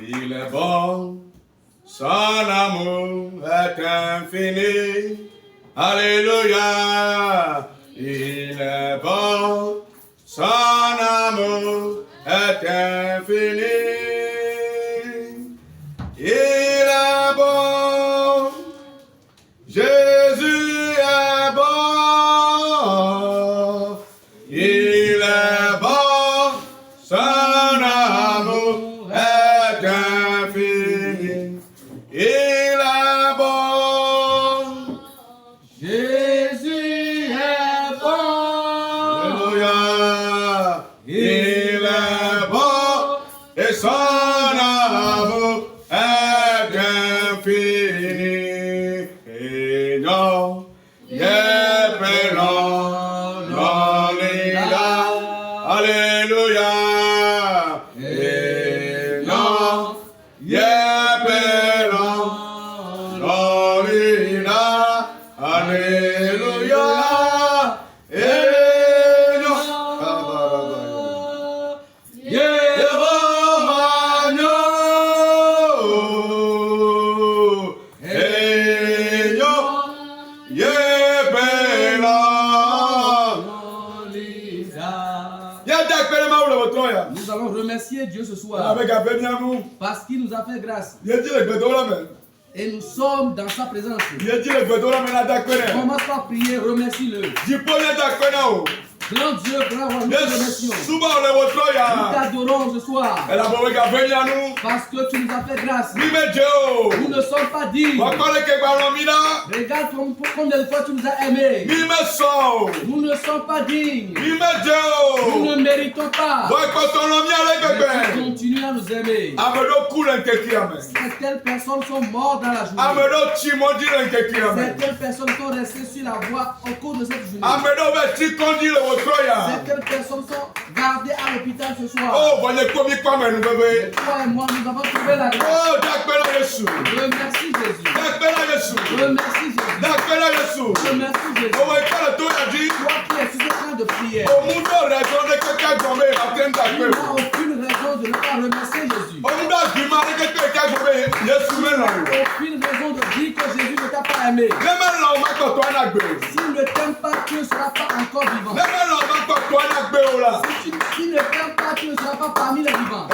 Il est bon, son amour est infini. Alléluia. Il est bon, son amour est infini. Il est bon, Jésus est bon. Il est bon, son amour est infini. Il est bon, Jésus est bon. Alléluia. Il est bon et son amour est infini. Et non, Alléluia. Et non, Alléluia. Et non, Nous allons remercier Dieu ce soir parce qu'il nous a fait grâce et nous sommes dans sa présence. Commence par prier, remercie-le. Grand Dieu, grand roi, nous te remercions. Nous t'adorons ce soir parce que tu nous as fait grâce. Nous ne sommes pas dignes. Regarde combien de fois tu nous as aimés. Nous ne sommes pas dignes. Nous ne méritons pas. Mais tu continues à nous aimer. Certaines personnes sont mortes dans la journée. Certaines personnes sont restées sur la voie au cours de cette journée. Certaines personnes sont gardées à l'hôpital ce soir. Mais toi et moi, nous avons trouvé la grâce. Remercie Jésus. Remercie Jésus. Remercie Jésus. Toi qui es sur ce train de prière. Il n'y a aucune raison de ne pas remercier Jésus. Aucune raison de dire que Jésus ne t'a pas aimé. S'il ne t'aime pas, tu ne seras pas encore vivant. S'il ne t'aime pas, tu ne seras pas parmi les vivants.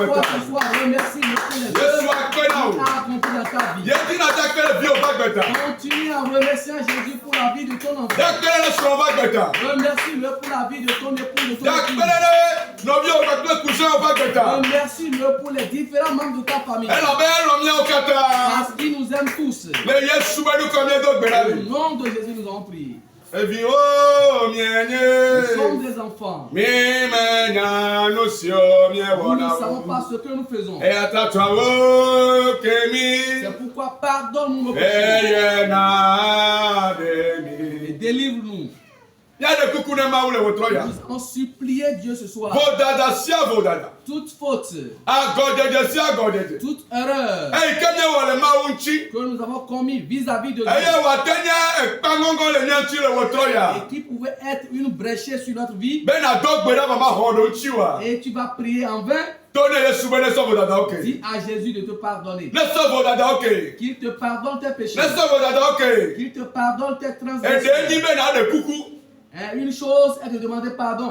Toi ce soir, remercie-le pour les œuvres qu'il a accomplies dans ta vie. Continue à remercier Jésus pour la vie de ton enfant. Remercie-le pour la vie de ton époux, de ton épouse. Remercie-le pour les différents membres de ta famille. Parce qu'il nous aime tous. Au nom de Jésus, nous avons prié. Nous sommes des enfants. Nous ne savons pas ce que nous faisons. C'est pourquoi pardonne-nous nos péchés. Et délivre-nous. Nous allons supplier Dieu ce soir. Toute faute, toute erreur que nous avons commis vis-à-vis de Dieu et qui pouvait être une bréchere sur notre vie, et tu vas prier en vain. Dis à Jésus de te pardonner. Qu'il te pardonne tes péchés. Qu'il te pardonne tes transgressions. Une chose est de demander pardon.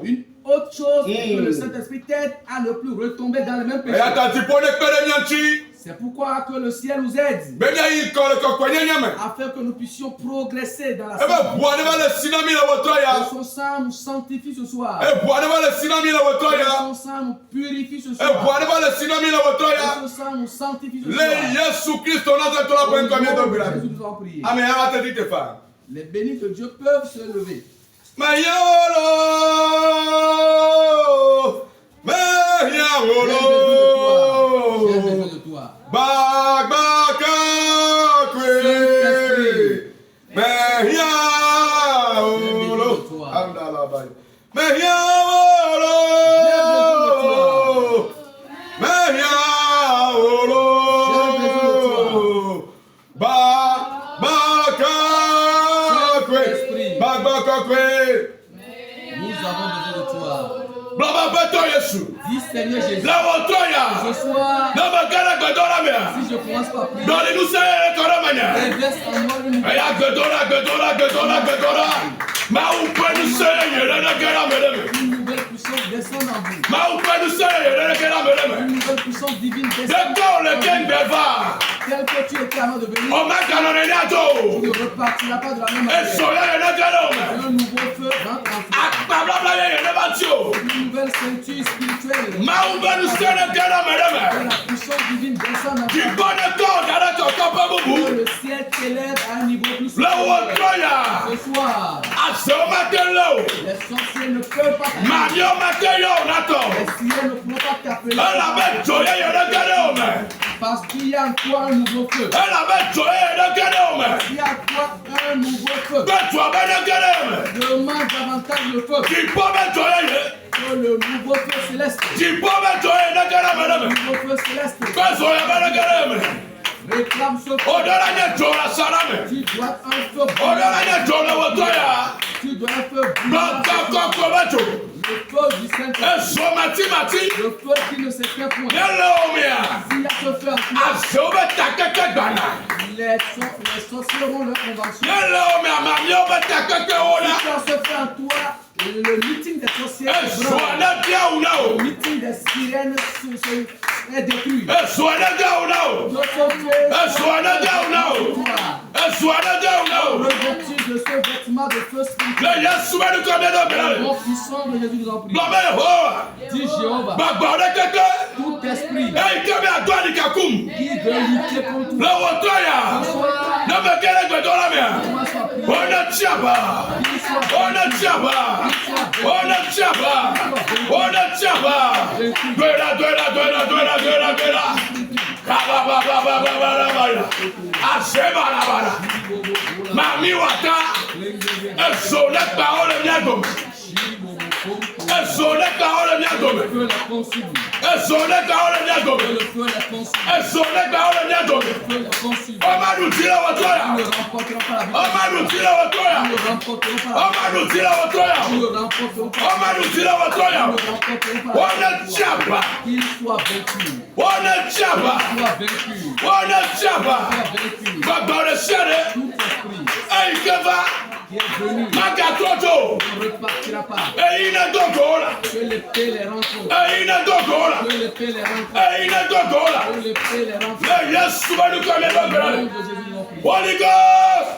Une autre chose est que le Saint-Esprit t'aide à ne plus retomber dans le même péché. C'est pourquoi que le ciel nous aide afin que nous puissions progresser dans la sainteté. Que son sang nous sanctifie ce soir. Que son sang nous purifie ce soir. Que son sang nous sanctifie ce soir. Jésus nous en prie. Les bénis de Dieu peuvent se lever. J'ai besoin de toi. Nous avons besoin de toi. Dis Seigneur Jésus. Ce soir, si je commence par prier, déverse en moi une nouvelle puissance descend en vous. Une nouvelle puissance divine descend. Tel que tu étais avant de venir, tu ne repartiras pas de la même manière. Un nouveau feu rentre en toi. Une nouvelle ceinture spirituelle. La puissance divine descend en toi. Que le ciel t'élève à un niveau plus supérieur. Ce soir, les sorciers ne peuvent pas t'appeler. Les ciels ne pourront pas t'appeler. Parce qu'il y a en toi un nouveau feu. Il y a en toi un nouveau feu. Demande davantage le feu. Que le nouveau feu céleste. Le nouveau feu céleste. Réclame ce feu. Tu dois un feu. Tu dois un feu. Le feu du Saint-Esprit. Le feu qui ne s'éteint point. S'il y a ce feu en toi, les sorciers auront leur convention. Si ce feu en toi, le meeting des sorciers est le meeting des sirènes est détruit. Revêtu de ce vêtement de feu spirituel. Au nom puissant de Jésus nous en prie. Dis Jéhovah, tout esprit qui veut lutter contre toi, Mami wata, eso le parole miago. Eso le parole miago. Eso le parole miago. Eso le parole miago. Omanu tira watoya. Omanu tira watoya. Omanu tira watoya. Omanu tira watoya. Ona chapa. Ona chapa. Ona chapa. Babare sere. Ei keva. Magatoto. Eina dogola. Eina dogola. Eina dogola. Yesu banu kame dogola. Holy Ghost.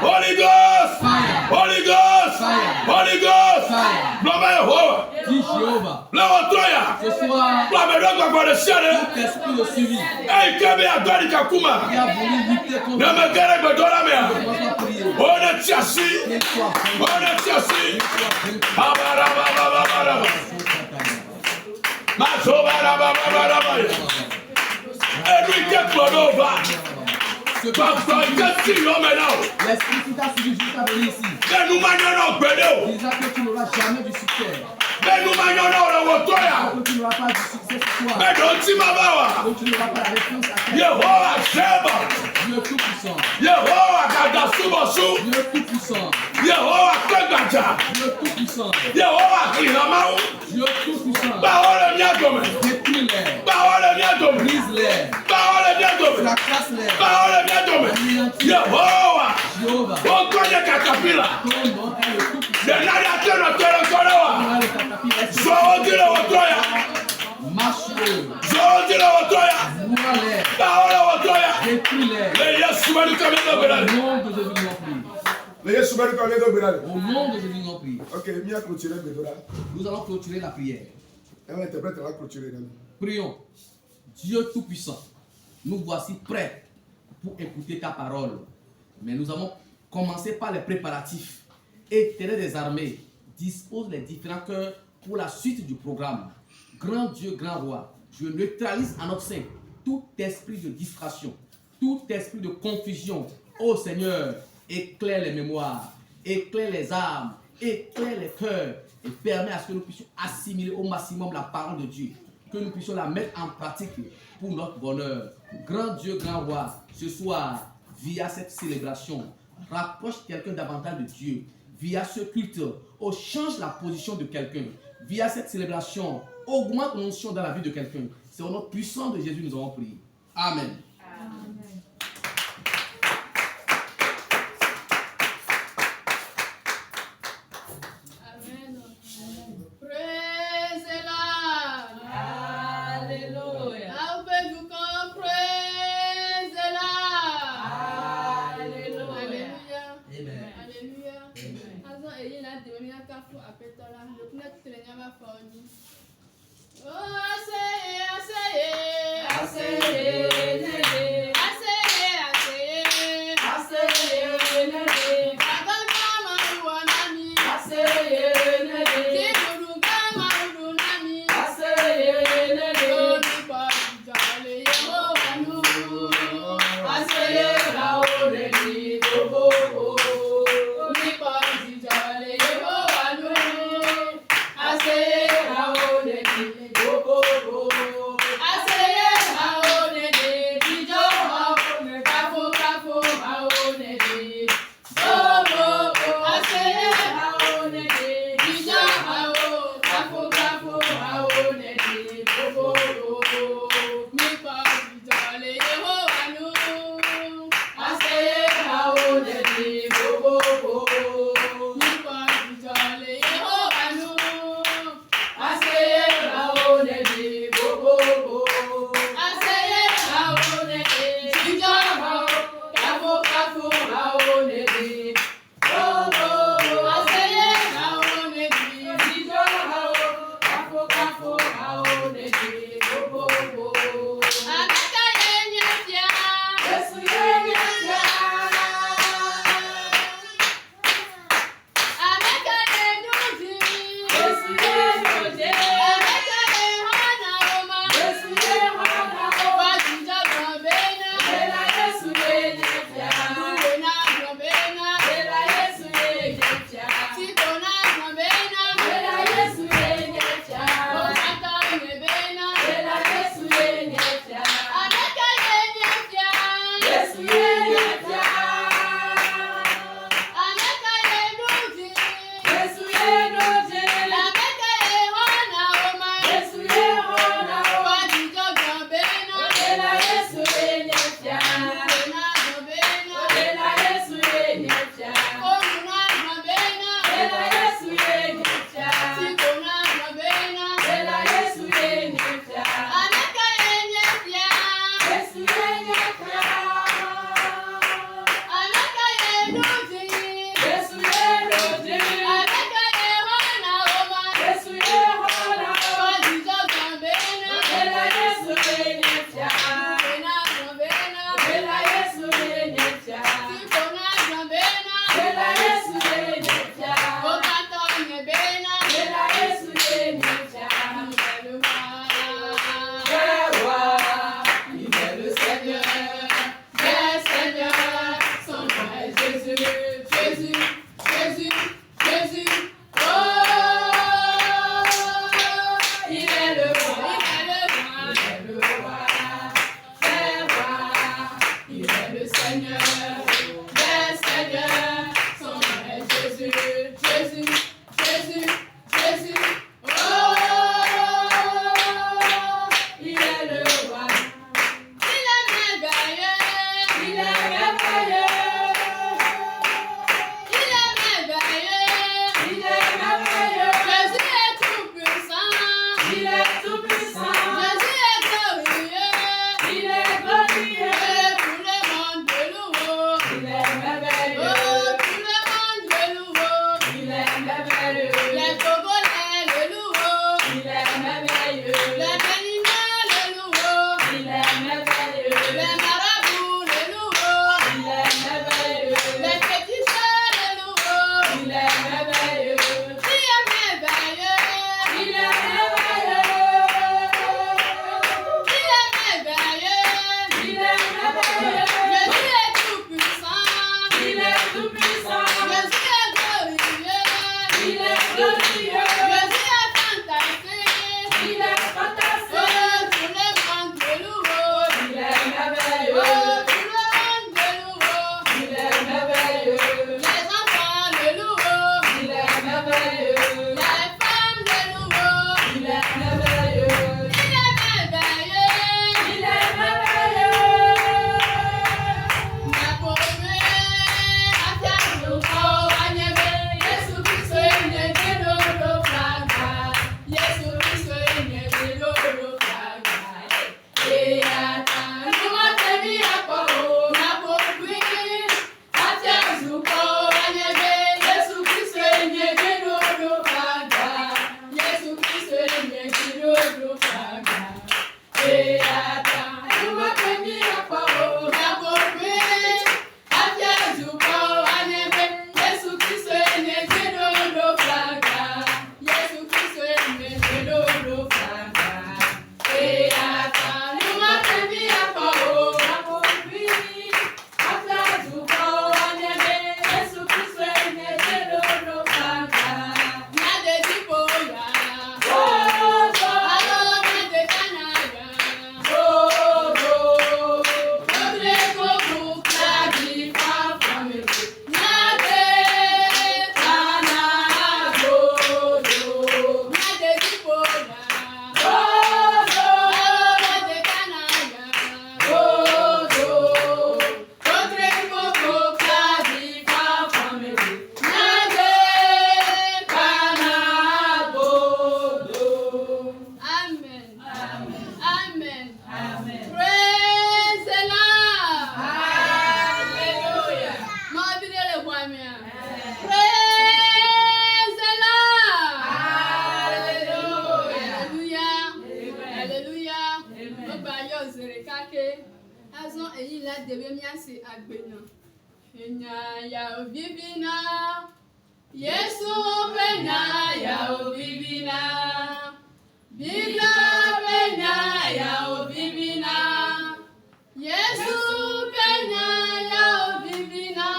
Holy Ghost. Holy Ghost. Holy Ghost. Blama Yehovah. Blama Toya. Blama dogo kwa sere. Ei kebe adori kakuma. Nama kere bedola mea. Ona chasi. Ona chasi. Abara baba baba. Masobara baba baba. Every get blood over. Pasteur, qu'est-ce qu'il y a maintenant? L'esprit qui t'a suivi jusqu'à venir ici. Que nous manions pédé. Disant que tu n'auras jamais du succès. Que nous manions le wotoya. Que tu n'auras pas du succès sur toi. Mais donc tu m'as pas. Donc tu n'auras pas la réponse à ta Yehowa Sheba. Dieu tout-puissant. Yehowa Kadasubosu. Dieu tout-puissant. Yehowa Kagaja. Dieu tout-puissant. Yehowa Kinamaou. Dieu tout-puissant. Parole bientôt. Détruis-les. Parole bientôt. Brise-les. Parole bientôt. Fracasse-les. Parole bientôt. Yehowa. Jéhovah. Okoye Katapila. Ton nom est le tout-puissant. Zoodile wotoya. Marche-le. Zoodile wotoya. Vois-les. Parole wotoya. Détruis-les. Le Yesu bali kamena Au belali. nom de Jésus, nous prie. Le Yesu bali kamena belali. Au nom de Jésus, nous prie. Ok, mia clôturer bedora. Nous allons clôturer la prière. Un interprète va clôturer. Prions. Dieu Tout-Puissant, nous voici prêts pour écouter ta parole. Mais nous avons commencé par les préparatifs. Éternel des armées, dispose les différents cœurs pour la suite du programme. Grand Dieu, grand roi, je neutralise en notre sein tout esprit de distraction, tout esprit de confusion. Ô Seigneur, éclaire les mémoires, éclaire les âmes, éclaire les cœurs et permets à ce que nous puissions assimiler au maximum la parole de Dieu, que nous puissions la mettre en pratique pour notre bonheur. Grand Dieu, grand roi, ce soir, via cette célébration, rapproche quelqu'un davantage de Dieu. Via ce culte, on change la position de quelqu'un. Via cette célébration, augmente l'onction dans la vie de quelqu'un. C'est au nom puissant de Jésus que nous avons prié. Amen. Amen. Amen. Praise the Lord. Alléluia. How can you come? Praise the Lord. Alléluia. Amen. Alléluia. Azo eyi na demi na kafu apetola. Lokuna tilenya ma faoni. Oh, I say it. I say it. I say la debe miasi agbena. Enya ya vivina. Yesu penya ya vivina. Biblia penya ya vivina. Yesu penya ya vivina.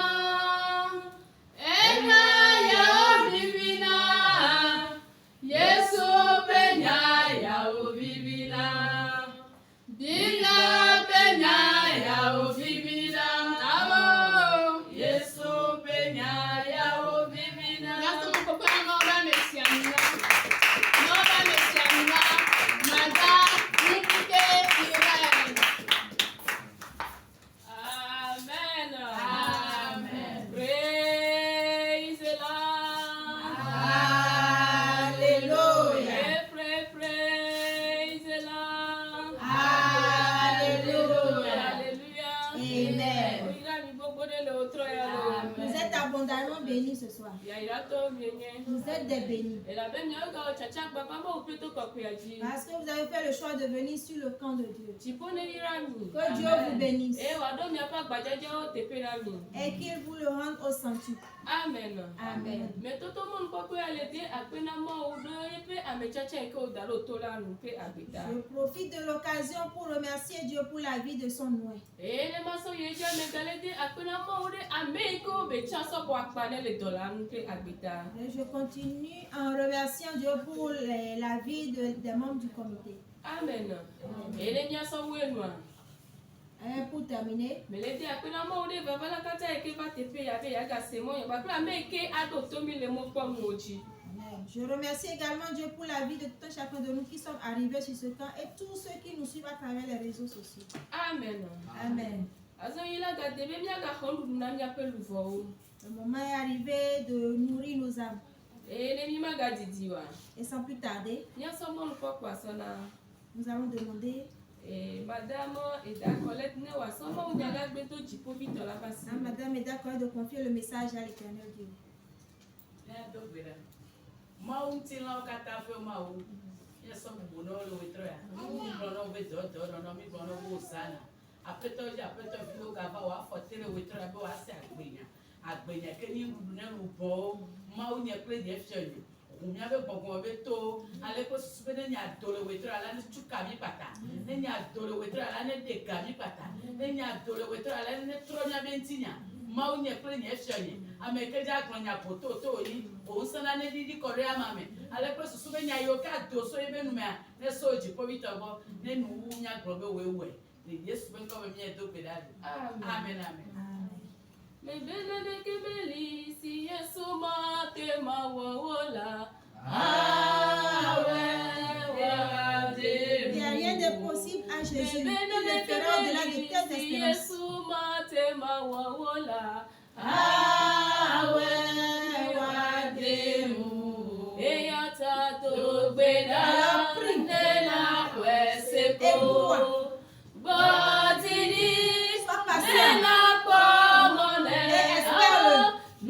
Enya ya vivina. Yesu penya ya vivina. Biblia penya ya vivina. Amo Yesu penya ya vivina. Yesu mkoko no ba mesiamina. No ba mesiamina. Mada nipike Israel. Amen. Amen. Praise the Lord. Hallelujah. Praise the Lord. Hallelujah. Hallelujah. Amen. Vous êtes abondamment bénis ce soir. Vous êtes des bénis. Parce que vous avez fait le choix de venir sur le camp de Dieu. Que Dieu vous bénisse. Et qu'il vous le rende au centuple. Amen. Amen. Je profite de l'occasion pour remercier Dieu pour la vie de son Noé. Et je continue en remerciant Dieu pour la vie des membres du comité. Amen. Et pour terminer, amen. Je remercie également Dieu pour la vie de tout un chacun de nous qui sommes arrivés sur ce camp et tous ceux qui nous suivent à travers les réseaux sociaux. Amen. Amen. Le moment est arrivé de nourrir nos âmes. Et sans plus tarder, nous allons demander Madame Eda Colette à Madame Eda Colette de confier le message à l'Éternel Dieu. Amen. Mais benede kebeli si Yesu mate mawola. Il n'y a rien de possible à Jésus. Il le fera au-delà de tes espérances. Yesu mate mawola. Eyata to gbeda nena kweseko. Botini nena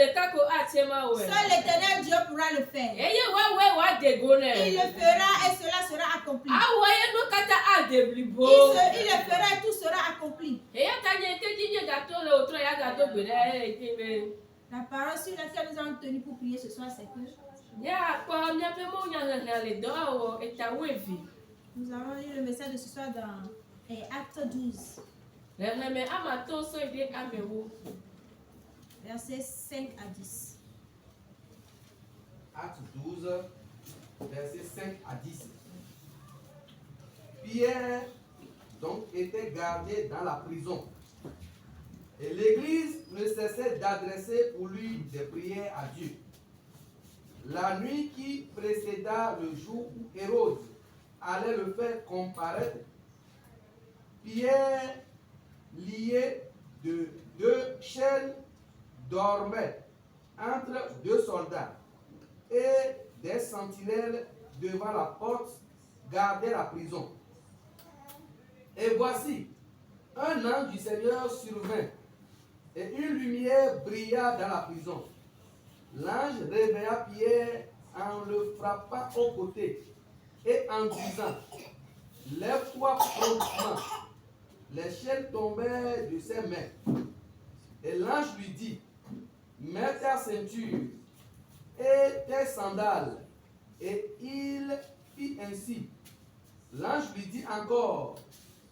Seul l'Éternel Dieu pourra le faire. Il le fera et cela sera accompli. Il le fera et tout sera accompli. La parole sur laquelle nous allons tenir pour prier ce soir, c'est que nous avons lu le message de ce soir dans Acte 12, versets 5 à 10. Acte 12, versets 5 à 10. Pierre donc était gardé dans la prison. Et l'Église ne cessait d'adresser pour lui des prières à Dieu. La nuit qui précéda le jour où Hérode allait le faire comparaître, Pierre, lié de 2 chaînes, dormait entre 2 soldats, et des sentinelles devant la porte gardaient la prison. Et voici, un ange du Seigneur survint, et une lumière brilla dans la prison. L'ange réveilla Pierre en le frappant au côté et en disant: lève-toi promptement. Les chaînes tombèrent de ses mains. Et l'ange lui dit: mets ta ceinture et tes sandales. Et il fit ainsi. L'ange lui dit encore: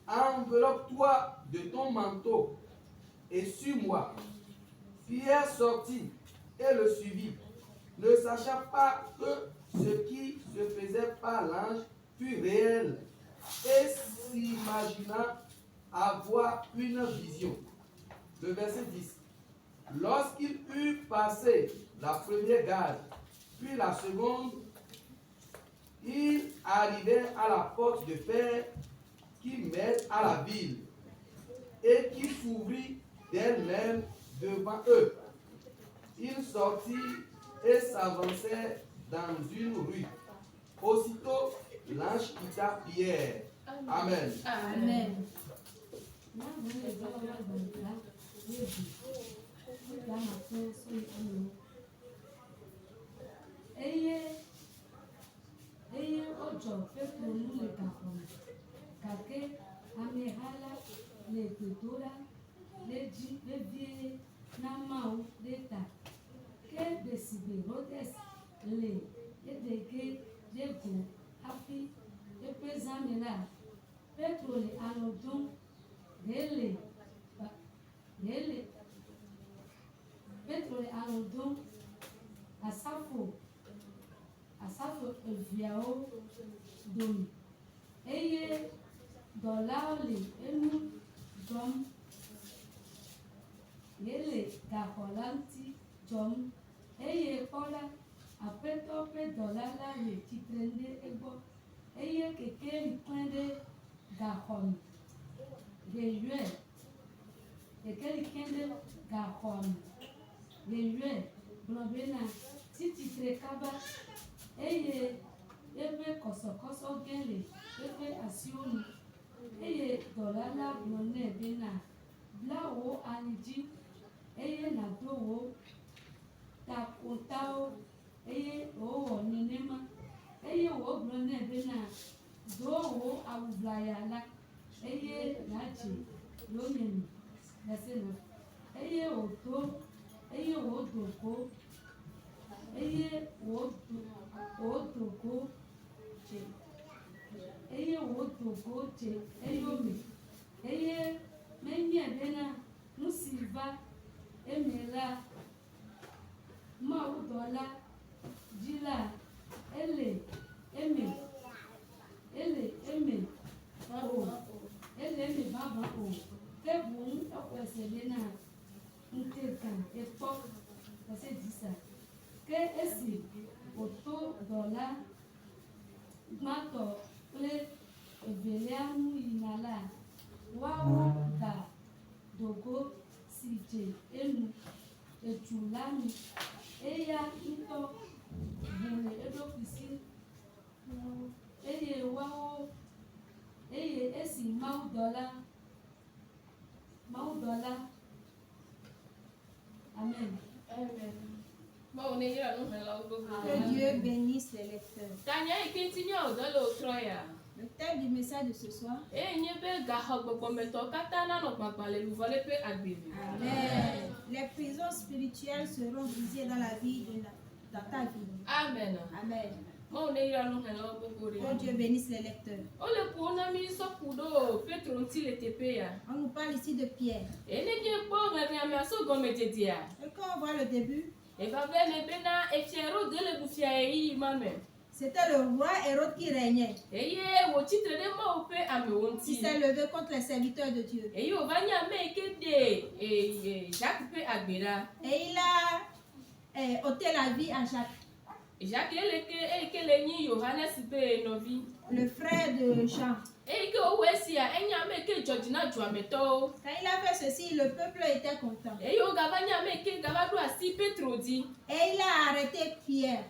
enveloppe-toi de ton manteau et suis-moi. Pierre sortit et le suivit, ne sachant pas que ce qui se faisait par l'ange fut réel, et s'imagina avoir une vision. Le verset 10. Lorsqu'il eut passé la première garde, puis la seconde, il arrivait à la porte de fer qui mène à la ville, et qui s'ouvrit d'elle-même devant eux. Il sortit et s'avançait dans une rue. Aussitôt, l'ange quitta Pierre. Amen. Amen. Eye odzɔ Petro nu le gaxɔme, gake ameha la le dodo la ɖe dzi vevie na Mawu ɖe ta. Ke ɖesigbe Herodes le eɖege ɖe go hafi eƒe zãme la, Petro le alɔ dom Petro le alɔ dom asafo eveawo dome, eye dɔlawo le enu dzɔm. Yele gaxɔ la ŋuti dzɔm, eye kpɔ la, aƒetɔ ƒe dɔla la le tsitre ɖe egbɔ, eye kekeli klẽ ɖe gaxɔme. Kekeli klẽ ɖe gaxɔme. Yeyɔe gblɔ bena tsi tsitre kaba, eye eƒe kɔsɔkɔsɔ gã le eƒe asiwo nu, eye dɔla la gblɔ nɛ bena bla wò ali dzi, eye nàdo wò takotawo, eye wòwɔ nenema, eye wògblɔ nɛ bena do wò awu ʋlaya la, eye nàdze yonyeme le se me, eye wòdo go, eye wòdo go dze eyome, eye menye bena nu si va eme la, mawudɔla dzi la, ele eme vavã o, ke boŋ exɔ se bena ŋutega ekpɔ ɛsɛ dzisa, ke esi wòto dɔla gbãtɔ kple evelia ŋu yina la, woawo ga dogo si dze enu etsu la nu, eya ŋutɔ ʋu le eɖokui si, eye esi mawudɔla amen. Que Dieu bénisse les lecteurs. Le thème du message de ce soir. Amen. Les prisons spirituelles seront brisées dans la vie dans ta vie. Amen. Amen. Que Dieu bénisse les lecteurs. On nous parle ici de Pierre. Et quand on voit le début, c'était le roi Hérode qui régnait. Il s'est levé contre les serviteurs de Dieu. Et il a ôté la vie à Jacques. Le frère de Jean. Quand il a fait ceci, le peuple était content. Et il a arrêté Pierre.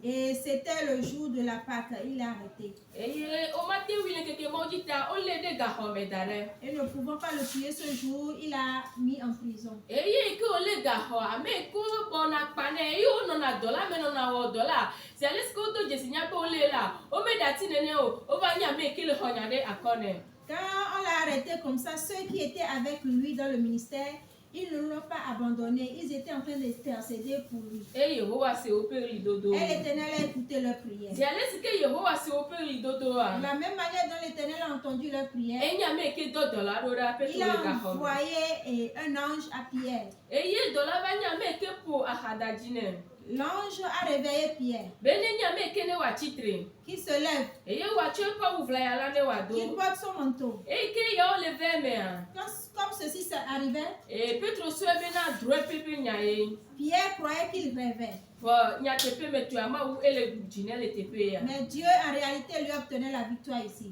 Et c'était le jour de la Pâque, il l'a arrêté. Et ne pouvant pas le tuer ce jour, il l'a mis en prison. Quand on l'a arrêté comme ça, ceux qui étaient avec lui dans le ministère, ils ne l'ont pas abandonné. Ils étaient en train d'intercéder pour lui. Et l'Éternel a écouté leurs prières. De la même manière dont l'Éternel a entendu leurs prières, il a envoyé un ange à Pierre. L'ange a réveillé Pierre. Qui se lève. Qui porte son manteau. Comme ceci arrivait, Pierre croyait qu'il rêvait. Mais Dieu en réalité lui obtenait la victoire ici.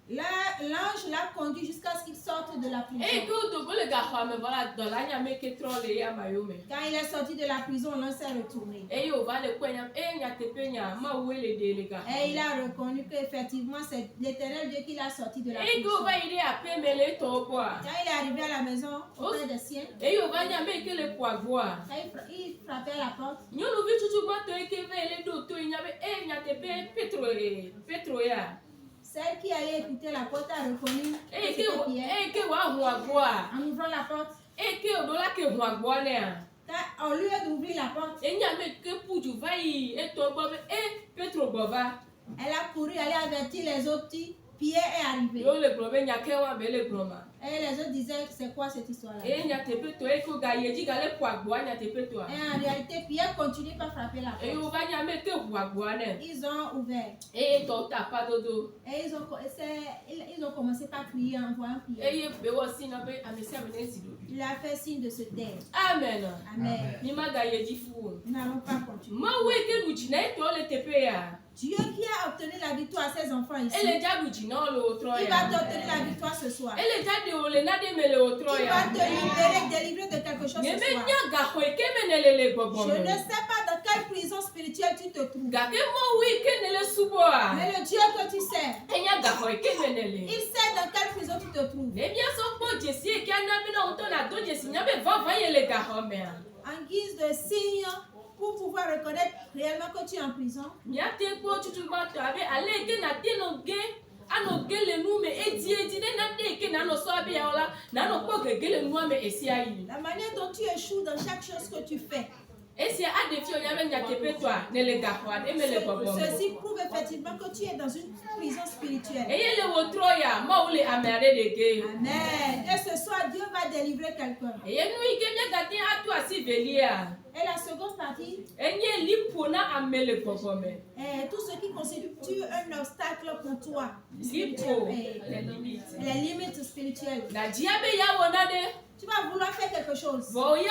L'ange l'a conduit jusqu'à ce qu'il sorte de la prison. Quand il est sorti de la prison, l'ange s'est retourné. Et il a reconnu qu'effectivement c'est l'Éternel Dieu qui l'a sorti de la prison. Quand il est arrivé à la maison, auprès des siens, il frappait à la porte. Celle qui allait écouter la porte a reconnu que c'était Pierre. En ouvrant la porte, au lieu d'ouvrir la porte, elle a couru aller avertir les autres petits. Pierre est arrivé. Et les autres disaient, c'est quoi cette histoire-là? Et en réalité, Pierre continue par frapper la porte. Ils ont ouvert. Et ils ont commencé par crier en voyant Pierre. Il a fait signe de se taire. Amen. Amen. Nous n'allons pas continuer. Dieu qui a obtenu la victoire à ses enfants ici, il va t'obtenir la victoire ce soir. Il va te libérer, délivrer de quelque chose ce soir. Je ne sais pas dans quelle prison spirituelle tu te trouves. Mais le Dieu que tu sers, il sait dans quelle prison tu te trouves. En guise de signe, pour pouvoir reconnaître réellement que tu es en prison, la manière dont tu échoues dans chaque chose que tu fais, ceci prouve effectivement que tu es dans une prison spirituelle. Amen. Et ce soir, Dieu va délivrer quelqu'un. Et la seconde partie, tout ce qui constitue un obstacle pour toi, les limites spirituelles. Tu vas vouloir faire quelque chose. Toi, tu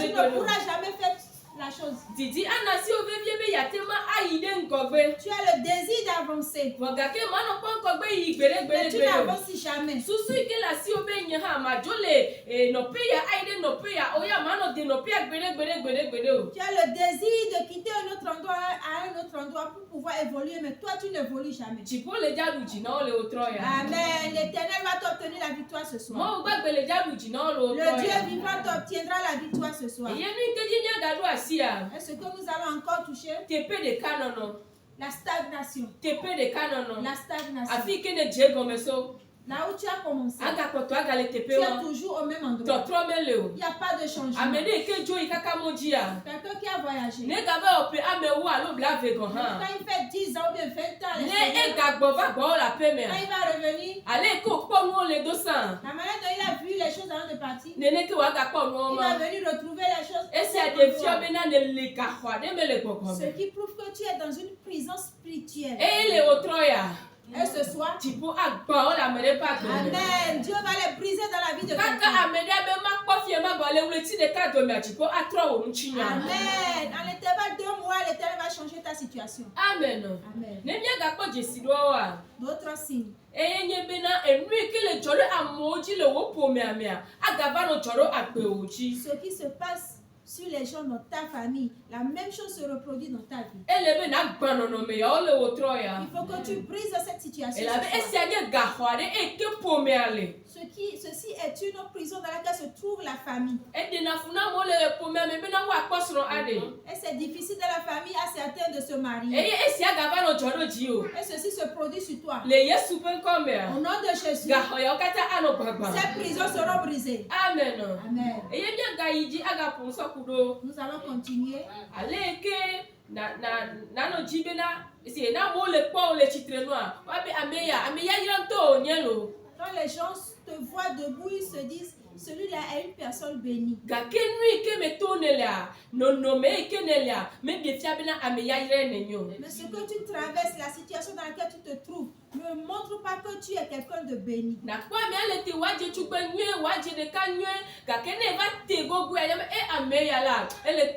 ne pourras jamais faire la la chose. Didi anasi ovevie be yatema aide ngogbe. Tu as le désir d'avancer. Wagake mano kon ngogbe yi gbere gbere Mais tu gbere. n'avances jamais. Susu ike la si obe nye ha majole no peya aide no peya oya mano de no peya gbere gbere gbere gbere o. Tu as le désir de quitter un autre endroit à un autre endroit pour pouvoir évoluer, mais toi tu n'évolues jamais. Chipo le jadu jina le otroya. Amen. L'Éternel va t'obtenir la victoire ce soir. Mo gbagbe le jadu jina le otroya. Le Dieu vivant t'obtiendra la victoire ce soir. Yemi keji nya gadu asia. Est-ce que nous allons encore toucher? Tepe de kanono. La stagnation. Tepe de kanono. La stagnation. Afi kene je gomeso. Là où tu as commencé, Aga koto aga le tepe tu es wa. toujours au même endroit. Totro mele Il n'y a pas de changement. Amede ke jo ikaka mojia. Quelqu'un qui a voyagé, Ne gaba ope amewu alo bla vegan quand ha. il fait 10 ans ou bien 20 ans, Ne e gagbo va gbo la peme. quand il va revenir, Ale ko po nu le dosan. la manière dont il a vu les choses avant de partir, Nene ke wa ga po nu il va ma. venir retrouver les choses. Ese de fio be na ne le ka hwa de me le gbogbo. Ce qui prouve que tu es dans une prison spirituelle. E le otroya. Et ce soir, Tipo agba o la mere pa gbe. Amen. Dieu va les briser dans la vie de Kaka quelqu'un. amede be ma kpo fie ma gba le wule ti de ka do mi tipo atro wo nchinya. Amen. En l'intervalle de 2 mois, l'Éternel va changer ta situation. Amen. Amen. Ne mi ga kpo Jesi do wa. D'autres signes. Enye be na enu ikele joro amoji le wo po mi amia. Agaba no joro agbe oji. Ce qui se passe sur les gens dans ta famille, la même chose se reproduit dans ta vie. Ele be na gba no no me ya o le wo tro ya. Il faut que tu brises cette situation. Ela be ce esi soir. anye ga hware e ke po mi ale. Ceci est une prison dans laquelle se trouve la famille. E de na funa mo le po mi ame be na wa kposro ade. Et c'est difficile dans la famille à certains de se marier. Eye esi agaba no joro ji o. Et ceci se produit sur toi. Le Yesu pe ko me. Au nom de Jésus, Ga hoya kata ano gbagba. ces prisons seront brisées. Amen. Amen. Eye mi ga yiji aga po so kudo. Nous allons continuer. Aleke na no jibe na si na mo le po le chitre no a wa be ameya yonto nyelo Quand les gens te voient debout, ils se disent, celui-là est une personne bénie. ga kenui ke me tonelia no me kenelia me de fiabe na ameya yire nenyo. Mais ce que tu traverses, la situation dans laquelle tu te trouves, ne montre pas que tu es quelqu'un de béni. Na kwa me ale te waje chugbe nwe waje de ka nwe ga kene va te gogu ya ameya la ele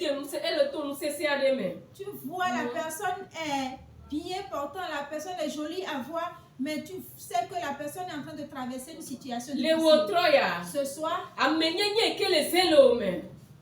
to nu se ade me. Tu vois la personne est bien portant, la personne est jolie à voir, mais tu sais que la personne est en train de traverser une situation Le difficile. wotroya Ce soir, amenyenye ke le selo me.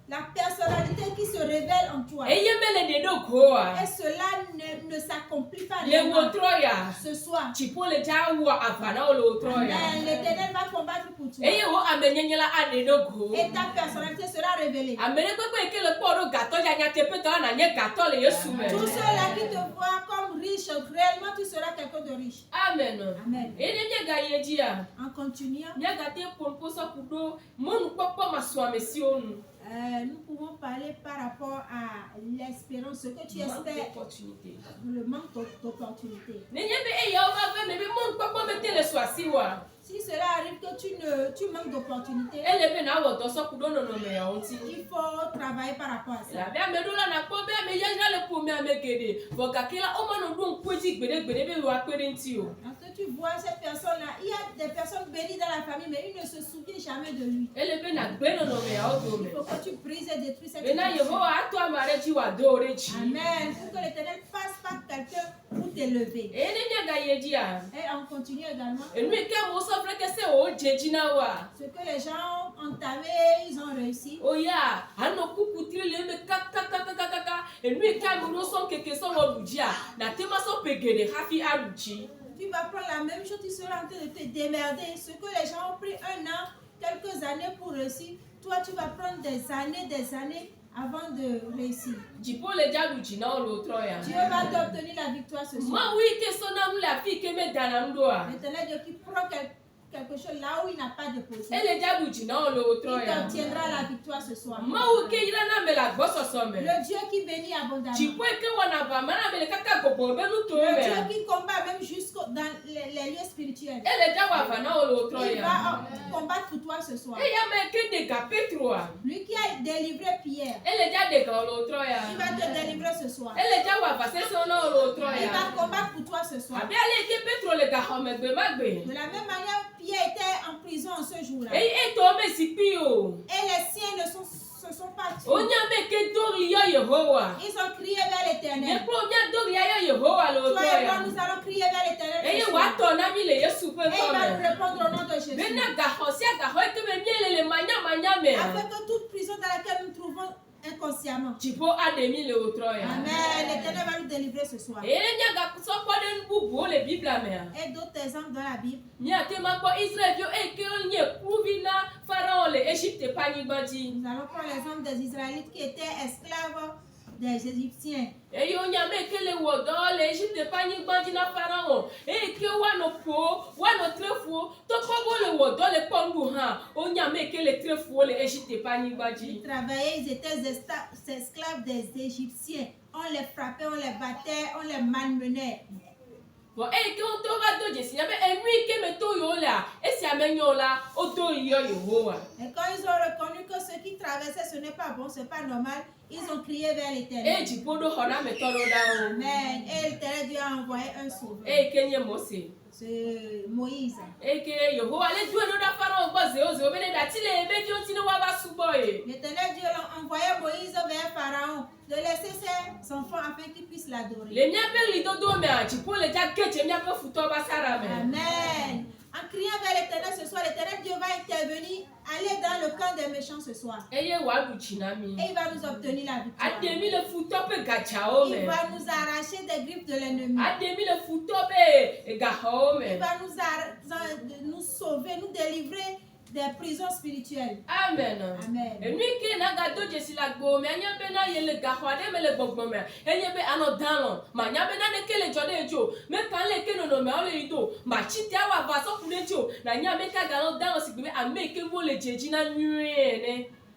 la personnalité qui se révèle en toi, Eye mele de do goa. et cela ne s'accomplit pas Le réellement. wotroya Ce soir, chipo le jawa avana o le wotroya. l'Éternel va combattre pour toi. Eye wo amenyenye la ade do go. Et ta personnalité sera révélée. Amene gbegbe ke le kporo gato ya nya tepe to na nye gato le Yesu me. Tous ceux-là qui te voient comme riche, réellement tu seras quelqu'un de riche. Amen. Amen. Ene nye ga yeji ya. En continuant, Nya ga te ponpo so kudo monu popo maswa mesi onu. nous pouvons parler par rapport à l'espérance, ce que tu espères, Opportunité. le manque d'opportunité. Ne nye be e ya o va ve me be monu popo me te le swasi wa. Si cela arrive que tu manques d'opportunité, Ele be na wo do so kudo no me ya onti. il faut travailler par rapport à ça. La bia me do la na po be me ya le po me amegede. Bo ga kila o ma no do nkweji gbede be wa pere nti o. Parce que tu vois cette personne-là, il y a des personnes bénies dans la famille, mais il ne se souvient jamais de lui. Ele be na gbe no me ya o do me. Il faut que tu brises et détruis cette Bena situation. Yehowa ato amare ji wa do reji. Amen. Pour que l'Éternel fasse pas quelqu'un pour t'élever. Ene nye ga yeji a. Et on continue également. Enu ke mo so fre ke se o jeji na wa. Ce que les gens ont entamé, ils ont réussi. Oya, ano kuku tri le me kaka. Enu ke mo so keke so wo luji a. Na tema so pegede hafi aluji. Tu vas prendre la même chose, tu seras en train de te démerder. Ce que les gens ont pris 1 an, quelques années pour réussir, toi tu vas prendre des années avant de réussir. Jipo le jaluji na o lo troya. Dieu va t'obtenir la victoire ce soir. Ma wi ke so na mu la fi ke me dana ndo a. L'éternel Dieu qui prend quelque chose là où il n'a pas déposé, Ele jaluji na o lo il troya. t'obtiendra la victoire ce soir. Ma wi ke ira na me la gboso so me. Le Dieu qui bénit abondamment. Jipo ke wana ba mana me le kaka gobo be nu to Le me. Dieu qui combat même jusqu'au dans les lieux spirituels. Ele jawa va na o lo Il troya. va combattre pour toi ce soir. E ya me ke de ka Petro a. Lui qui a délivré Pierre, Ele ja de ka o lo troya. il va te délivrer ce soir. Ele jawa va se so na o lo Il troya. va combattre pour toi ce soir. Abi ale ke Petro le ka home gbe magbe. De la même manière, Pierre était en prison en ce jour-là. E to me sipi o. Et les siens ne se sont pas tués. Onya me ke dori yo Ils ont crié vers l'Éternel. Toi et moi, nous allons crier vers l'Éternel. Et il va nous répondre au nom de Jésus. Afin que toute prison dans laquelle nous trouvons inconsciemment. Amen. L'Éternel va nous délivrer ce soir. Et d'autres exemples dans la Bible. Nous allons prendre l'exemple des Israélites qui étaient esclaves des Égyptiens. Ils travaillaient, ils étaient esclaves des Égyptiens. On les frappait, on les battait, on les malmenait. Et quand ils ont reconnu que ce qui traversait ce n'est pas bon, ce n'est pas normal, ils ont crié vers l'Éternel. Amen. Et l'Éternel Dieu a envoyé un sauveur. C'est Moïse. L'Éternel Dieu l'a envoyé Moïse vers Pharaon de laisser ses enfants afin qu'ils puissent l'adorer. Amen. En criant vers l'Éternel ce soir, l'Éternel Dieu va intervenir, aller dans le camp des méchants ce soir. Et il va nous obtenir la victoire. Il va nous arracher des griffes de l'ennemi. Il va nous sauver, nous délivrer des prisons spirituelles. Amen. Amen.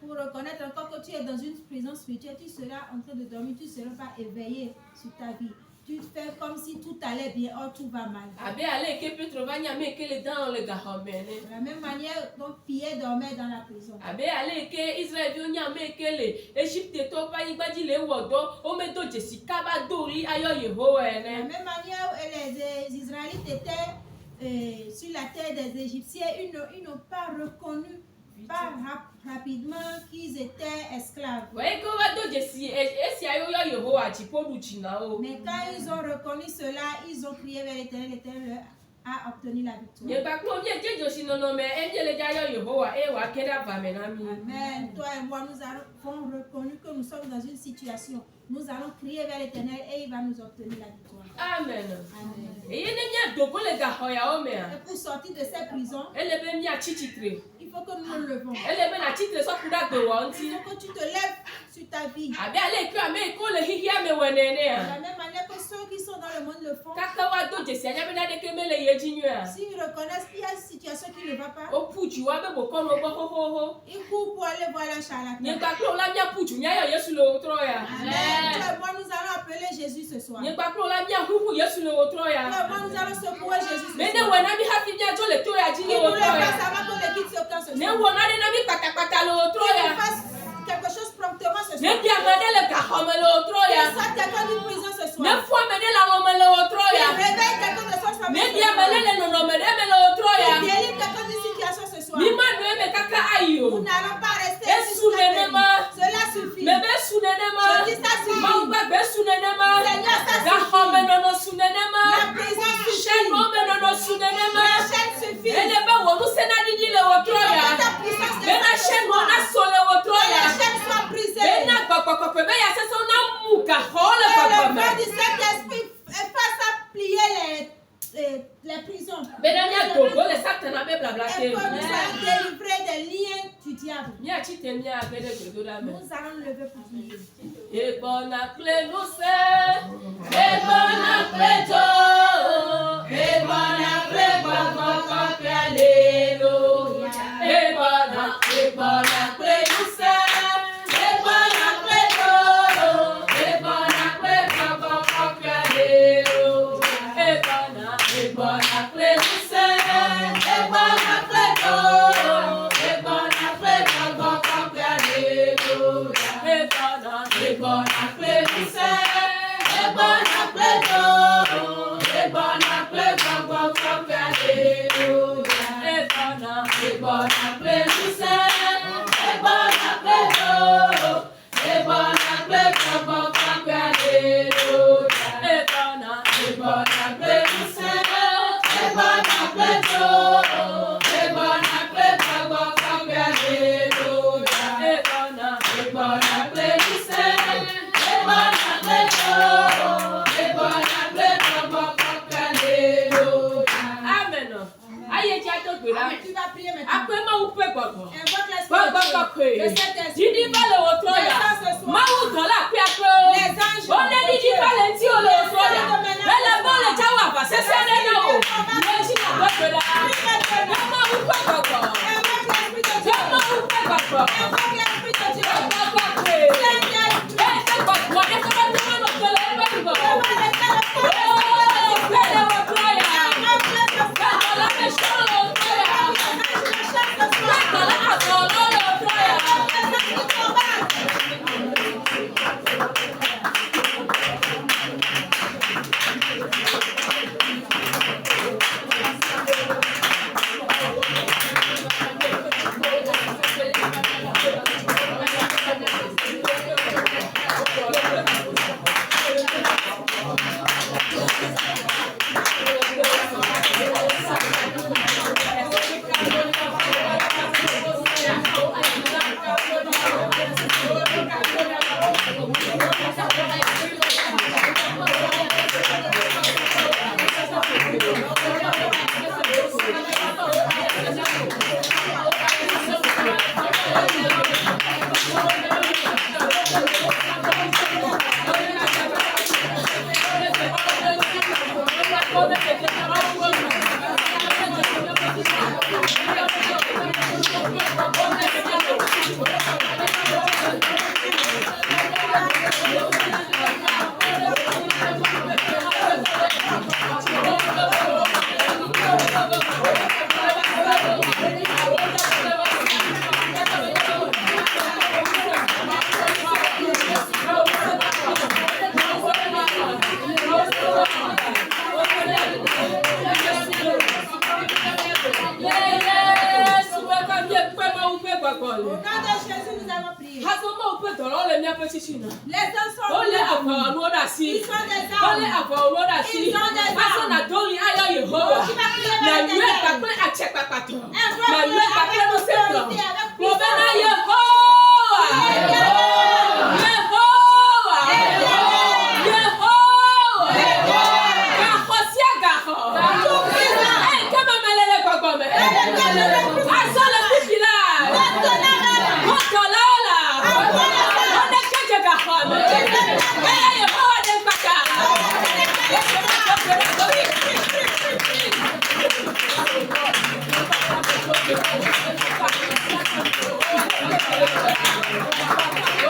Pour reconnaître encore que tu es dans une prison spirituelle, tu seras en train de dormir, tu ne seras pas éveillé sur ta vie. Tu fais comme si tout allait bien, or tout va mal. De la même manière dont Pierre dormait dans la prison. De la même manière où les Israélites étaient sur la terre des Égyptiens, ils n'ont pas reconnu rapidement qu'ils étaient esclaves. Mais quand ils ont reconnu cela, ils ont crié vers l'Éternel, l'Éternel a obtenu la victoire. Amen. Toi et moi, nous avons reconnu que nous sommes dans une situation. Nous allons crier vers l'Éternel et il va nous obtenir la victoire. Amen. Amen. Et pour sortir de cette prison, il faut que nous nous levons. Il faut que tu te lèves sur ta vie. De la même manière que ceux qui sont dans le monde le font. S'ils reconnaissent qu'il y a une situation qui ne va pas, ils courent pour aller voir la charlatan. Amen. Moi, nous allons appeler Jésus ce soir. Moi, nous allons secouer Jésus ce soir. Il ne voulait pas savoir qu'on ne quitte ce camp ce soir. Il fasse quelque chose promptement ce soir. Il sort quelqu'un d'une prison ce soir. Il réveille quelqu'un de son famille. Il délivre quelqu'un d'une situation ce soir. Nous n'allons pas rester jusqu'à demain. Cela suffit. Je dis ça suffit. Seigneur, ça suffit. La prison suffit. La chaîne suffit. Ta puissance de la chaîne soit brisée. Le vent du Saint-Esprit fasse à plier les prisons. Et que nous soyons délivrés des liens du diable. Nous allons lever pour prier. Et bon après nous c'est, et bon après toi, et bon après quoi alléluia. Et bon après nous c'est, et bon après toi, et bon après quoi alléluia. Et bon après nous c'est, et bon après toi, et bon après quoi alléluia. Et bon après nous c'est, et bon après toi, et bon après quoi alléluia. Et bon après nous c'est, et bon après toi, et bon après Thank you.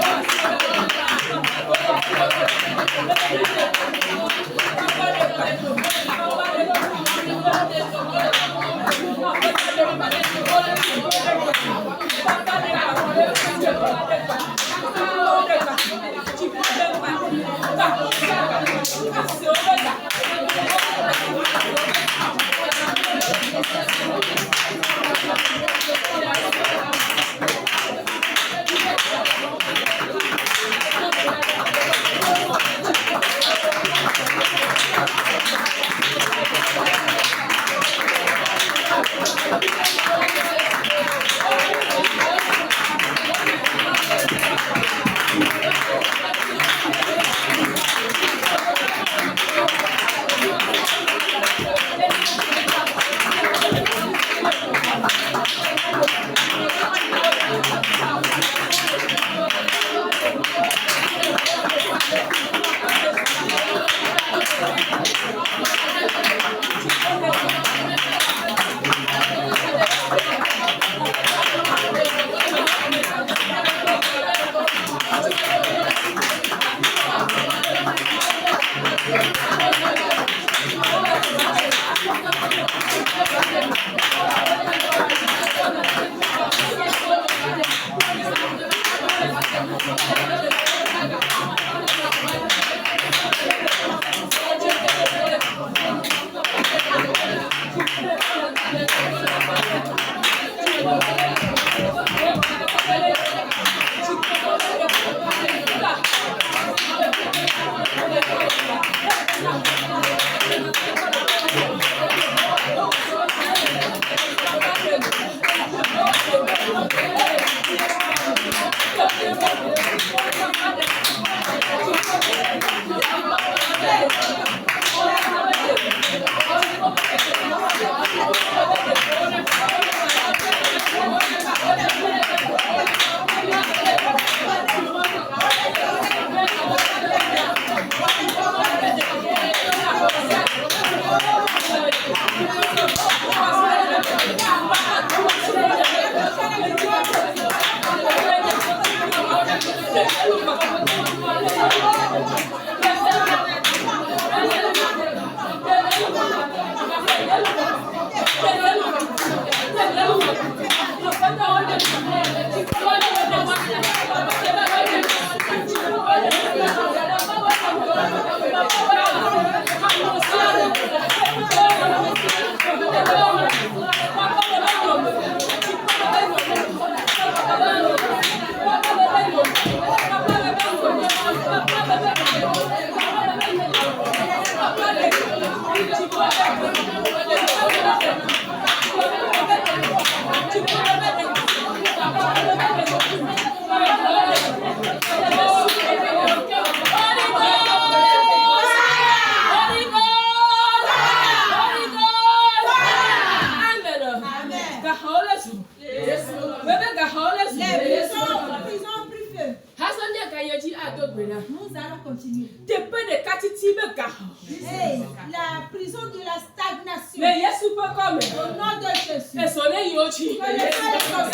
Nous allons continuer. Hey, la prison de la stagnation. Mais Yesu peut comme. Au nom de Jésus. Et son nez yochi. Que les frères et sœurs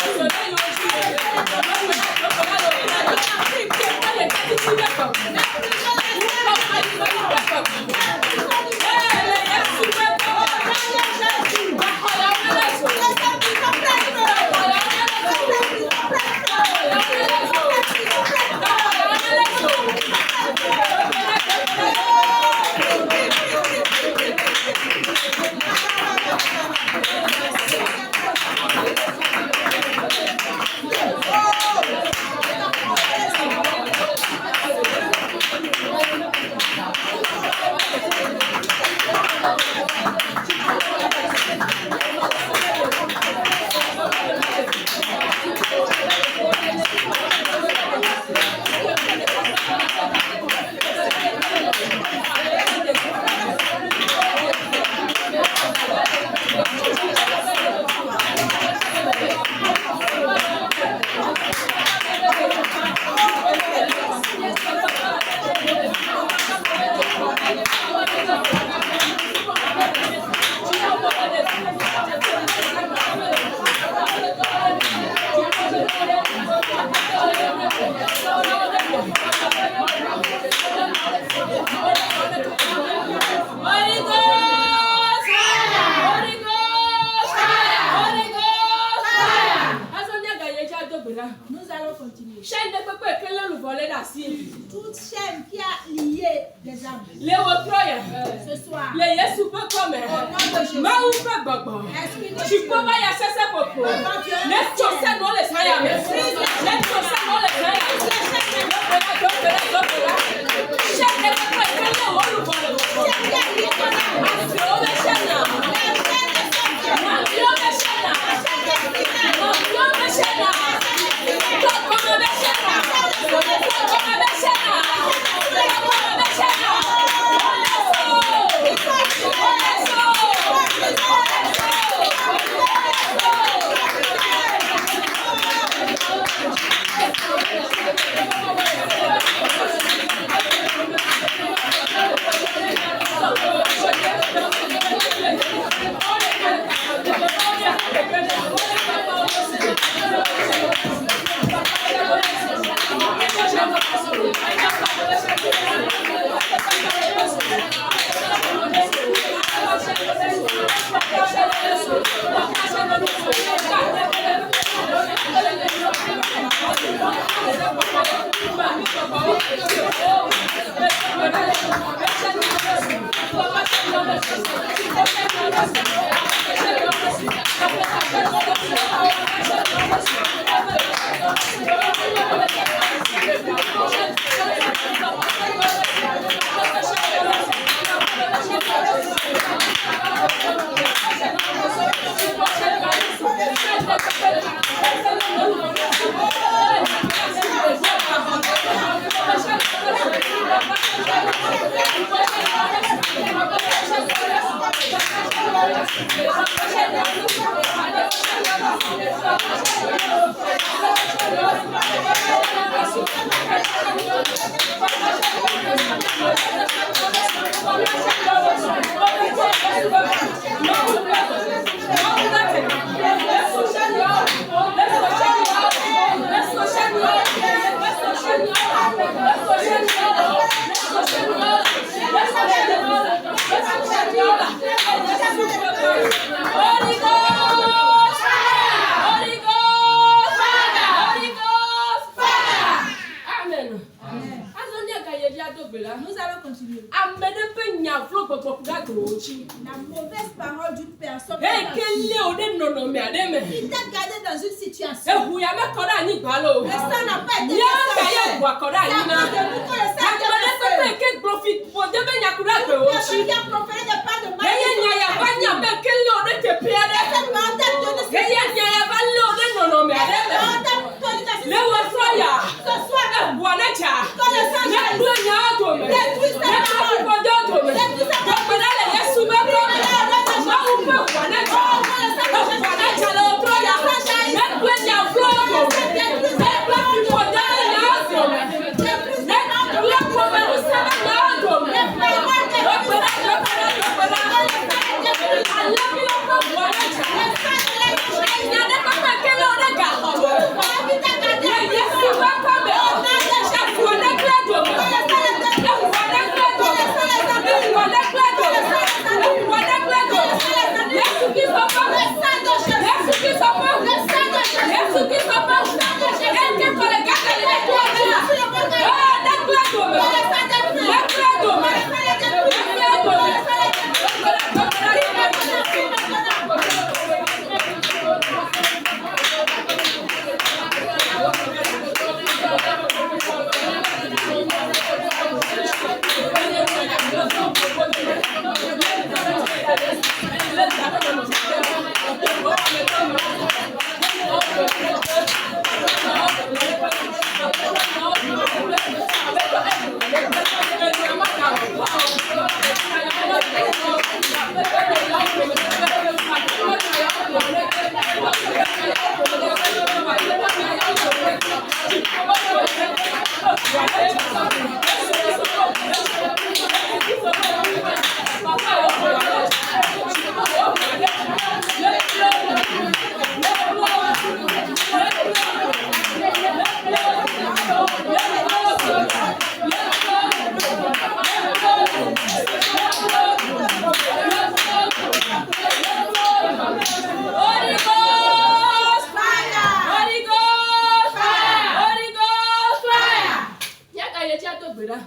Nous allons continuer. Toute chaîne qui a lié des âmes. Ce soir. Au nom de Jésus. Nous allons continuer. La mauvaise parole d'une personne qui t'a gardé dans une situation. Mais ça n'a pas été fait. Personne qui a proféré des pas de mal.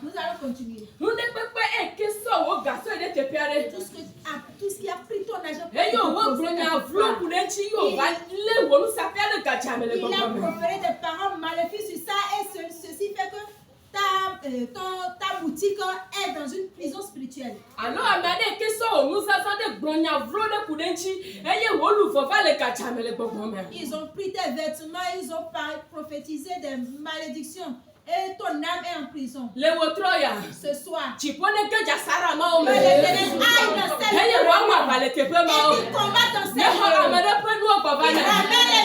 Nous allons continuer. Tout ce qui a pris ton argent. Il a proféré des paroles maléfiques sur ça et ceci fait que ta boutique est dans une prison spirituelle. Ils ont pris tes vêtements, ils ont prophétisé des malédictions. Et ton âme est en prison. Ce soir. Que l'éternel aille dans cette vie. Et qu'il combat dans cette vie. Il ramène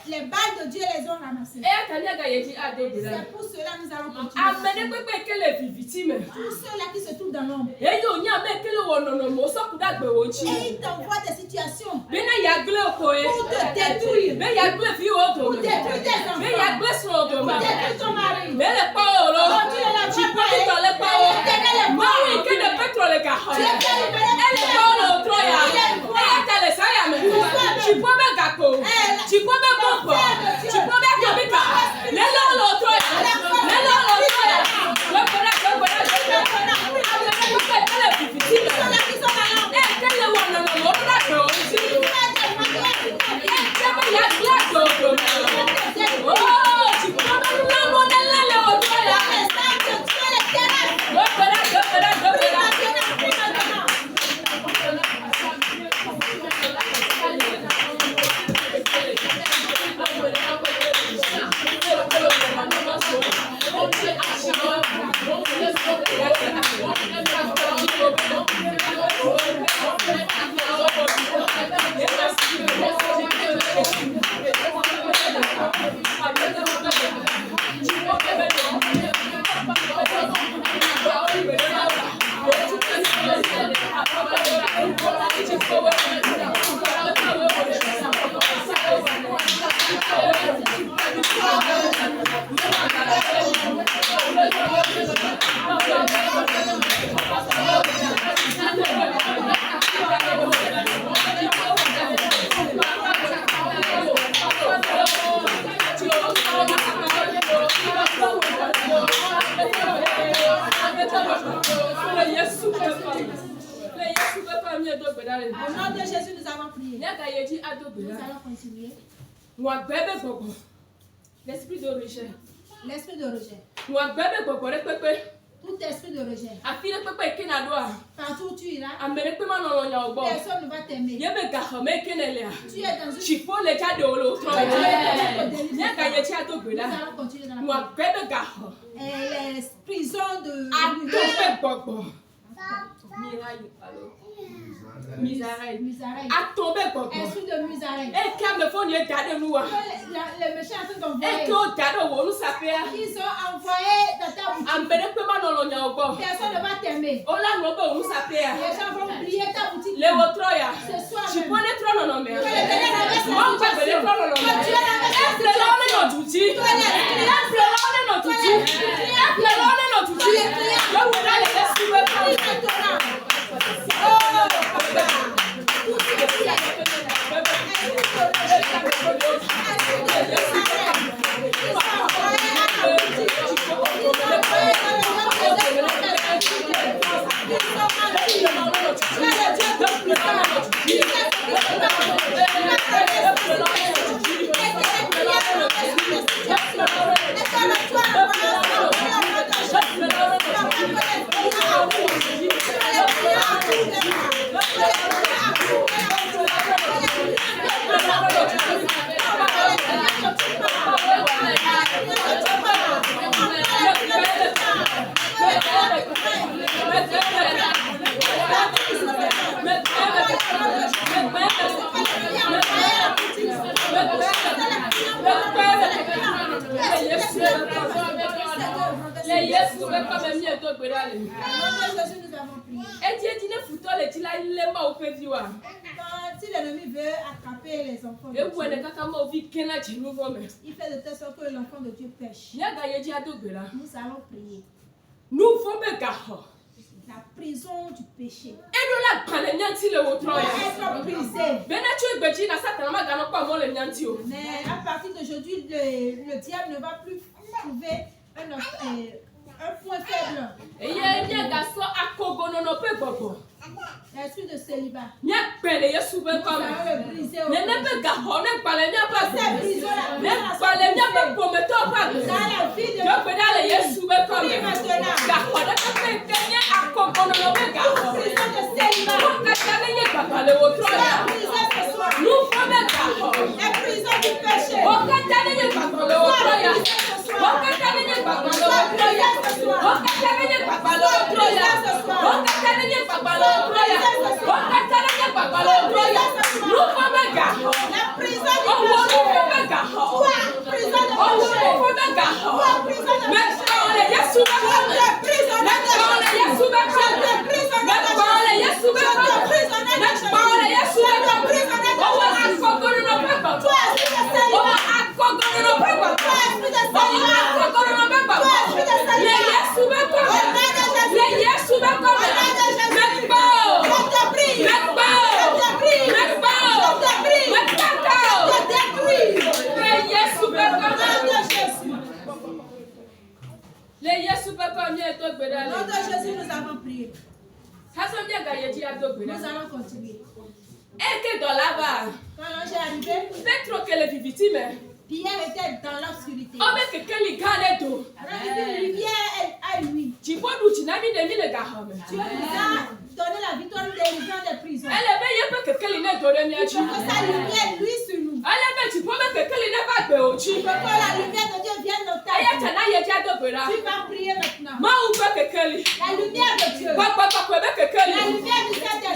les balles de Dieu les ont ramassées. C'est pour cela que nous allons continuer. Tous ceux-là qui se trouvent dans l'ombre. Et ils t'envoient des situations pour te détruire. Pour détruire tes enfants. Pour détruire ton mari. Oh, Au nom de Jésus, nous avons prié. Nous allons continuer. L'esprit de rejet. L'esprit de rejet. Tout esprit de rejet. Partout où tu iras, personne ne va t'aimer. Tu es dans une... Nous allons continuer dans la prière. Et les prisons de... Misarène. Esprit de misarène. Les méchants sont envoyés. Ils sont envoyés dans ta boutique. Personne ne va t'aimer. Les gens vont oublier ta boutique. Ce soir si l'ennemi veut attraper les enfants de Dieu, il fait de telle sorte que l'enfant de Dieu pêche. Nous allons prier. La prison du péché. Être brisé. Mais à partir d'aujourd'hui, le diable ne va plus trouver un point faible. L'esprit de célibat. Nous allons le briser. Au nom de Jésus, nous avons prié. Nous allons continuer. Quand l'ange est arrivé, Pierre était dans l'obscurité. Avec une lumière à lui. Tu nous as donné la victoire des gens des prisons. Que sa lumière lui sur nous. Que la lumière de Dieu vienne dans ta Tu vas prier maintenant. La lumière de Dieu. La lumière du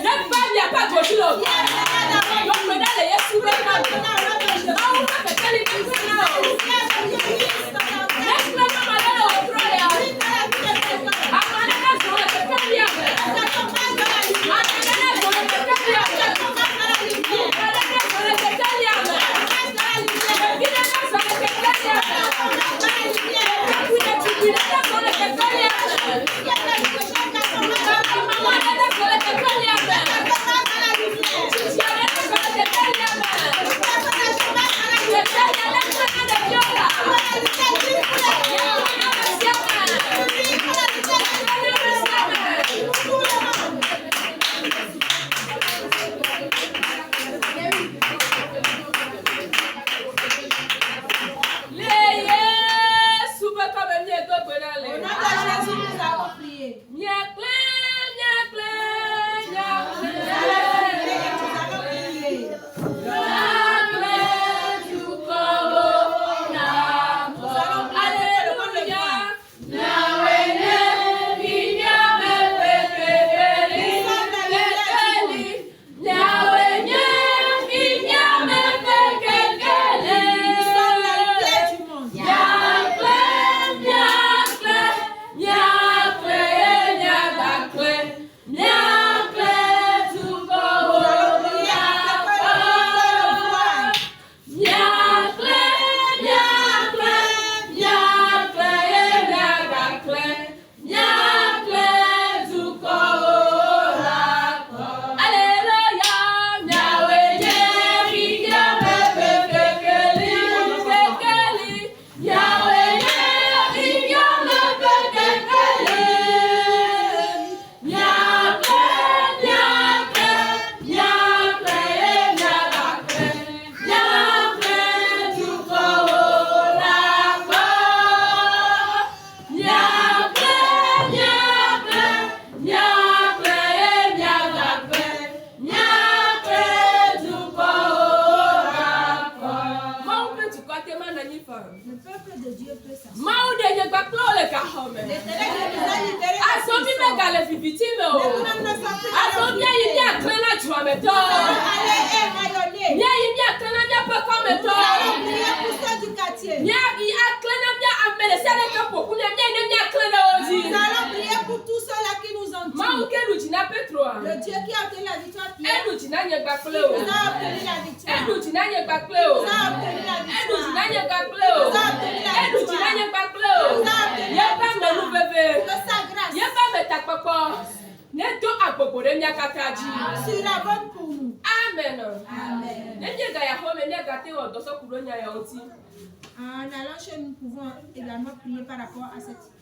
En allant chez nous, nous pouvons également prier par rapport à cette situation.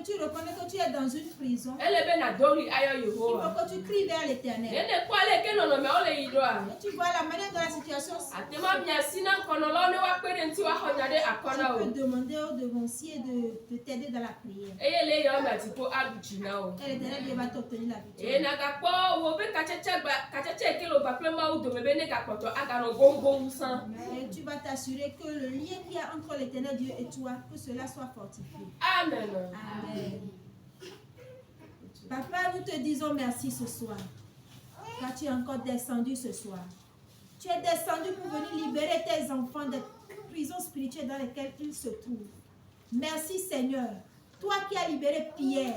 Tu reconnais que tu es dans une prison. Il faut que tu cries vers l'Éternel. Et tu vois la manière dont la situation se passe. Tu peux demander au devancier de t'aider dans la prière. Et l'Éternel va t'obtenir la victoire. Et tu vas t'assurer que le lien qu'il y a entre l'Éternel Dieu et toi, que cela soit fortifié. Amen. Amen. Papa, nous te disons merci ce soir. Car tu es encore descendu ce soir. Tu es descendu pour venir libérer tes enfants des prisons spirituelles dans lesquelles ils se trouvent. Merci Seigneur. Toi qui as libéré Pierre,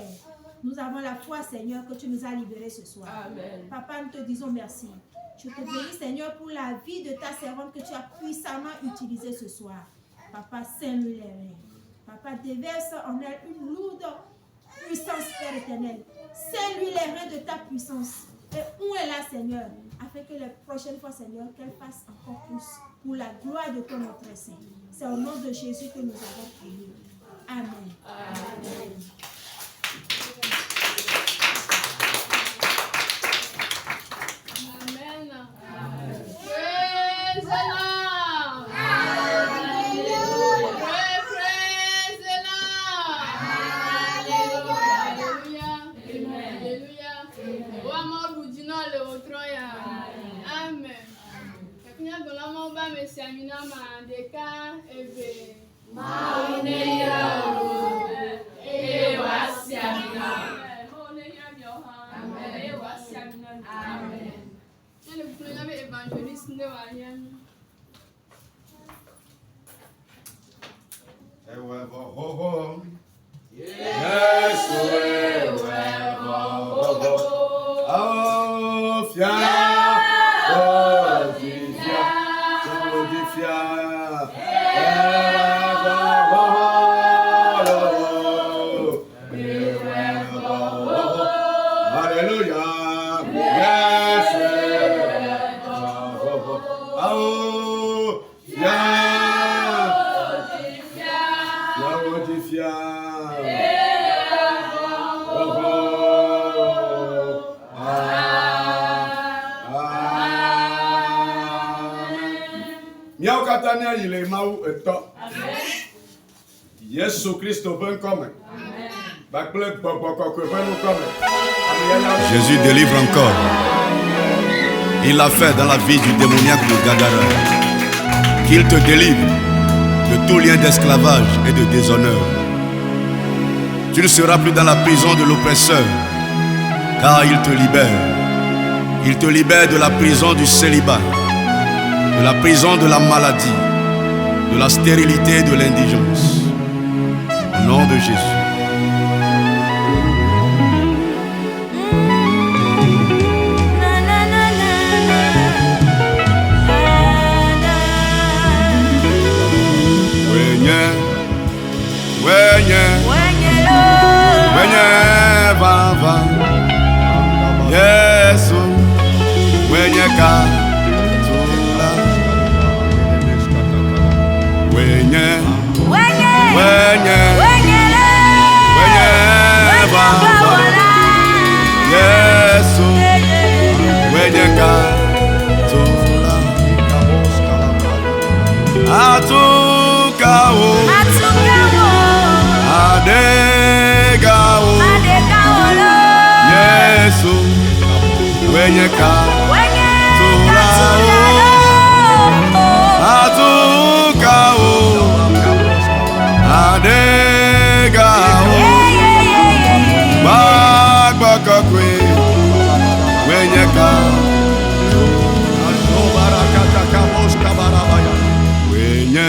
nous avons la foi Seigneur que tu nous as libérés ce soir. Amen. Papa, nous te disons merci. Je te bénis Seigneur pour la vie de ta servante que tu as puissamment utilisée ce soir. Papa, scelle-lui les reins. Papa, déverse en elle une lourde puissance, Père éternel. Scelle-lui les reins de ta puissance. Et où est là, Seigneur, afin que les prochaines fois, Seigneur, qu'elle fasse encore plus pour la gloire de ton notre Saint. C'est au nom de Jésus que nous avons prié. Amen. Amen. Amen. Jésus délivre encore. Il l'a fait dans la vie du démoniaque de Gadara. Qu'il te délivre de tout lien d'esclavage et de déshonneur. Tu ne seras plus dans la prison de l'oppresseur, car il te libère. Il te libère de la prison du célibat, de la prison de la maladie, de la stérilité et de l'indigence. Au nom de Jésus. Yesu wenye katula wenye baba Yesu wenye katula atukao adegao Yesu wenye katula atukao adegao bagbakakwe wenye katula wenye